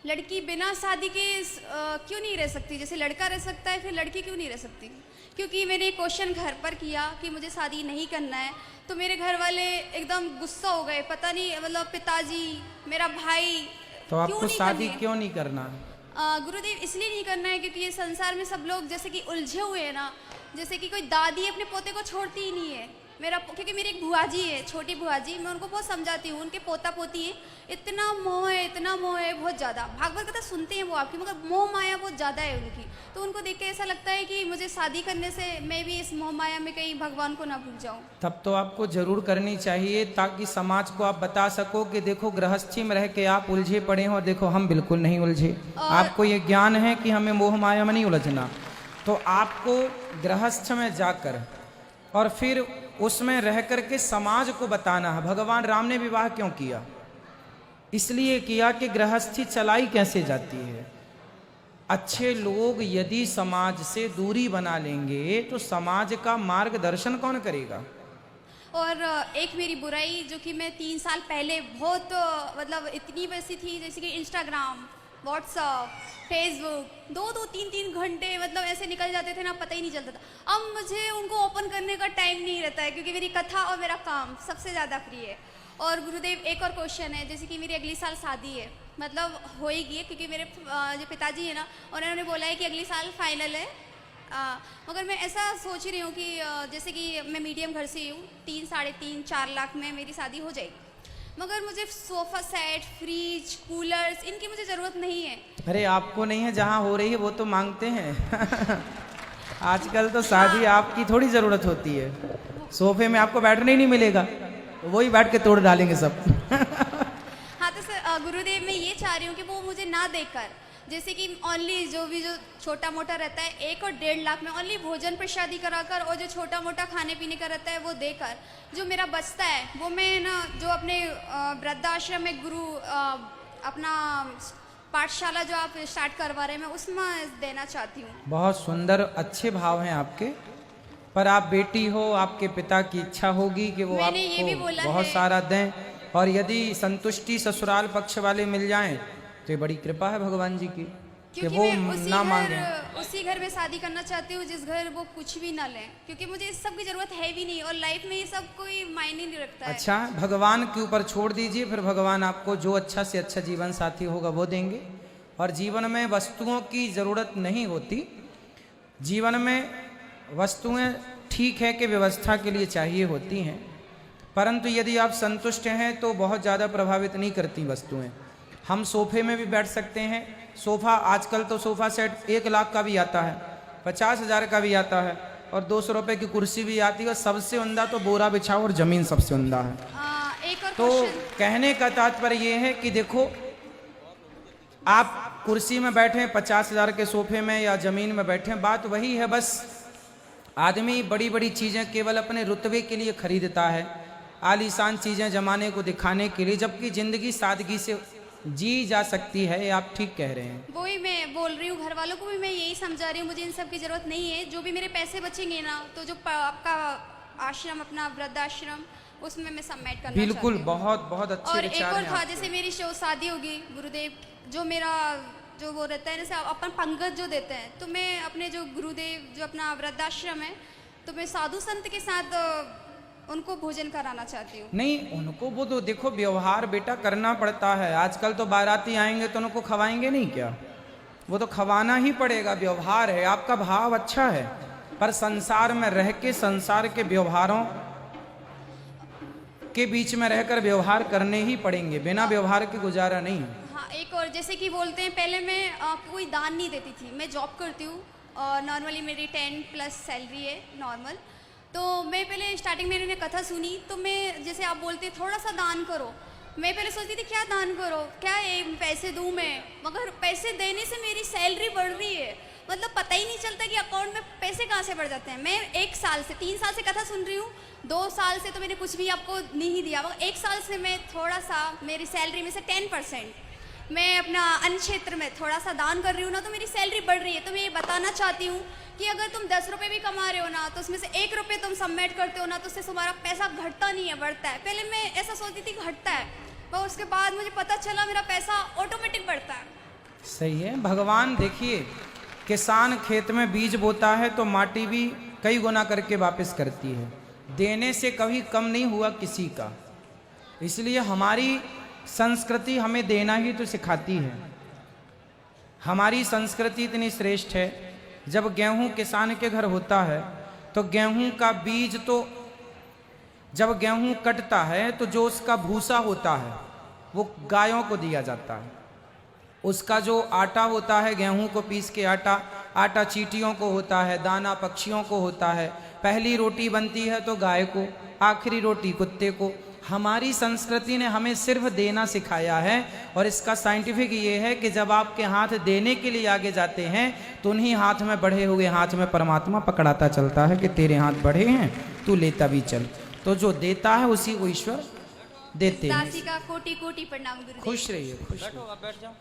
लड़की बिना शादी के क्यों नहीं रह सकती? जैसे लड़का रह सकता है, फिर लड़की क्यों नहीं रह सकती? क्योंकि मैंने एक क्वेश्चन घर पर किया कि मुझे शादी नहीं करना है, तो मेरे घर वाले एकदम गुस्सा हो गए। पता नहीं, मतलब पिताजी, मेरा भाई, तो क्यों आपको नहीं शादी करनी है? क्यों नहीं करना? गुरुदेव, इसलिए नहीं करना है क्योंकि ये संसार में सब लोग जैसे कि उलझे हुए हैं ना। जैसे कि कोई दादी अपने पोते को छोड़ती ही नहीं है। क्योंकि मेरी एक बुआ जी है, छोटी बुआ जी, मैं उनको बहुत समझाती हूँ। उनके पोता पोती है, इतना मोह है, इतना मोह है, बहुत ज़्यादा। भागवत कथा सुनते हैं वो आपकी, मगर मोह माया बहुत ज़्यादा है उनकी। तो उनको देख के ऐसा लगता है कि मुझे शादी करने से मैं भी इस मोह माया में कहीं भगवान को ना भूल जाऊँ। तब तो आपको जरूर करनी चाहिए, ताकि समाज को आप बता सको कि देखो गृहस्थी में रह के आप उलझे पड़े हो और देखो हम बिल्कुल नहीं उलझे। आपको ये ज्ञान है कि हमें मोह माया में नहीं उलझना। तो आपको गृहस्थ में जाकर और फिर उसमें रह करके समाज को बताना है। भगवान राम ने विवाह क्यों किया? इसलिए किया कि गृहस्थी चलाई कैसे जाती है। अच्छे लोग यदि समाज से दूरी बना लेंगे तो समाज का मार्गदर्शन कौन करेगा? और एक मेरी बुराई, जो कि मैं 3 साल पहले बहुत मतलब इतनी वैसी थी, जैसे कि इंस्टाग्राम, व्हाट्सअप, फेसबुक, 2-2, 3-3 घंटे मतलब ऐसे निकल जाते थे ना, पता ही नहीं चलता था। अब मुझे उनको ओपन करने का टाइम नहीं रहता है, क्योंकि मेरी कथा और मेरा काम सबसे ज़्यादा प्रिय है। और गुरुदेव, एक और क्वेश्चन है, जैसे कि मेरी अगली साल शादी है, मतलब होएगी है, क्योंकि मेरे जो पिताजी है ना, उन्होंने बोला है कि अगली साल फाइनल है। मगर मैं ऐसा सोच रही हूँ कि जैसे कि मैं मीडियम घर से हूँ, 3, 3.5, 4 लाख में मेरी शादी हो जाएगी। मगर मुझे सोफ़ा सेट, फ्रिज, कूलर्स, इनकी मुझे ज़रूरत नहीं है। अरे आपको नहीं है, जहाँ हो रही है वो तो मांगते हैं। आजकल तो शादी आपकी थोड़ी ज़रूरत होती है। सोफे में आपको बैठने ही नहीं मिलेगा, वही बैठ के तोड़ डालेंगे सब। हाँ, तो सर गुरुदेव, मैं ये चाह रही हूँ कि वो मुझे ना देकर, जैसे कि ओनली जो छोटा मोटा रहता है 1 और 1.5 लाख में ओनली भोजन प्रसादी कराकर, और जो छोटा मोटा खाने पीने का रहता है वो देकर, जो मेरा बचता है वो मैं ना जो अपने वृद्धाश्रम में गुरु अपना पाठशाला जो आप स्टार्ट करवा रहे हैं, मैं उसमें देना चाहती हूँ। बहुत सुंदर, अच्छे भाव हैं आपके, पर आप बेटी हो, आपके पिता की इच्छा होगी कि वो मैंने ये भी आपको बोला बहुत है। सारा दें, और यदि संतुष्टि ससुराल पक्ष वाले मिल जाएं तो ये बड़ी कृपा है भगवान जी की कि क्योंकि वो मैं ना मांगे। उसी घर में शादी करना चाहती हूँ जिस घर वो कुछ भी ना लें, क्योंकि मुझे इस सब की जरूरत है भी नहीं, और लाइफ में ये सब कोई मायने नहीं रखता है। अच्छा, भगवान के ऊपर छोड़ दीजिए, फिर भगवान आपको जो अच्छा से अच्छा जीवन साथी होगा वो देंगे। और जीवन में वस्तुओं की ज़रूरत नहीं होती। जीवन में वस्तुएं ठीक है कि व्यवस्था के लिए चाहिए होती हैं, परंतु यदि आप संतुष्ट हैं तो बहुत ज़्यादा प्रभावित नहीं करती वस्तुएं। हम सोफे में भी बैठ सकते हैं। सोफ़ा, आजकल तो सोफ़ा सेट 1 लाख का भी आता है, 50,000 का भी आता है, और 200 रुपये की कुर्सी भी आती है। और सबसे उम्दा तो बोरा बिछाओ और ज़मीन सबसे उम्दा है। एक और तो क्वेश्चन। कहने का तात्पर्य ये है कि देखो, आप कुर्सी में बैठे 50,000 के सोफे में या ज़मीन में बैठे, बात वही है। बस आदमी बड़ी बड़ी चीज़ें केवल अपने रुतबे के लिए खरीदता है, आलीशान चीज़ें जमाने को दिखाने के लिए, जबकि ज़िंदगी सादगी से जी जा सकती है। आप ठीक कह रहे हैं। वही मैं बोल रही हूँ, घर वालों को भी मैं यही समझा रही हूँ, मुझे इन सब की ज़रूरत नहीं है। जो भी मेरे पैसे बचेंगे ना, तो जो आपका आश्रम, अपना वृद्धाश्रम, उसमें मैं सबमिट करना बिल्कुल, चाहती हूँ। बहुत बहुत अच्छे और एक विचार और हैं था, आपके। जैसे मेरी शादी होगी गुरुदेव, जो मेरा जो वो रहता है, जैसे अपन पंगत जो देते हैं, तो मैं अपने जो गुरुदेव, जो अपना वृद्धाश्रम है, तो मैं साधु संत के साथ उनको भोजन कराना चाहती हूँ। नहीं, उनको वो तो देखो, व्यवहार बेटा करना पड़ता है। आजकल तो बाराती आएंगे तो उनको खवाएंगे नहीं क्या? वो तो खवाना ही पड़ेगा, व्यवहार है। आपका भाव अच्छा है, पर संसार में रह के संसार के व्यवहारों के बीच में रहकर व्यवहार करने ही पड़ेंगे, बिना व्यवहार के गुजारा नहीं है। हाँ, एक और, जैसे कि बोलते हैं, पहले मैं कोई दान नहीं देती थी। मैं जॉब करती हूँ और नॉर्मली मेरी 10+ सैलरी है नॉर्मल। तो मैं पहले स्टार्टिंग में मैंने कथा सुनी, तो मैं, जैसे आप बोलते हैं थोड़ा सा दान करो, मैं पहले सोचती थी क्या दान करो, क्या ये पैसे दूँ मैं। मगर पैसे देने से मेरी सैलरी बढ़ रही है, मतलब पता ही नहीं चलता कि अकाउंट में पैसे कहाँ से बढ़ जाते हैं। मैं 1 साल से, 3 साल से कथा सुन रही हूँ, 2 साल से तो मैंने कुछ भी आपको नहीं दिया, मगर 1 साल से मैं थोड़ा सा, मेरी सैलरी में से 10% मैं अपना अन्य क्षेत्र में थोड़ा सा दान कर रही हूँ ना, तो मेरी सैलरी बढ़ रही है। तो मैं ये बताना चाहती हूँ कि अगर तुम 10 रुपये भी कमा रहे हो ना, तो उसमें से 1 रुपये तुम सबमिट करते हो ना, तो उससे तुम्हारा पैसा घटता नहीं है, बढ़ता है। पहले मैं ऐसा सोचती थी घटता है, पर उसके बाद मुझे पता चला मेरा पैसा ऑटोमेटिक बढ़ता है। सही है। भगवान देखिए, किसान खेत में बीज बोता है तो माटी भी कई गुना करके वापस करती है। देने से कभी कम नहीं हुआ किसी का। इसलिए हमारी संस्कृति हमें देना ही तो सिखाती है। हमारी संस्कृति इतनी श्रेष्ठ है, जब गेहूं किसान के घर होता है तो गेहूं का बीज तो जब गेहूं कटता है तो जो उसका भूसा होता है वो गायों को दिया जाता है। उसका जो आटा होता है, गेहूं को पीस के आटा चींटियों को होता है, दाना पक्षियों को होता है। पहली रोटी बनती है तो गाय को, आखिरी रोटी कुत्ते को। हमारी संस्कृति ने हमें सिर्फ देना सिखाया है। और इसका साइंटिफिक ये है कि जब आपके हाथ देने के लिए आगे जाते हैं तो उन्हीं हाथ में बढ़े हुए हाथ में परमात्मा पकड़ाता चलता है कि तेरे हाथ बढ़े हैं, तू लेता भी चल। तो जो देता है उसी को ईश्वर देते हैं। दासी का कोटि कोटि प्रणाम गुरुदेव। खुश रहिए, खुश रहिए। बैठो, आप बैठ जाओ।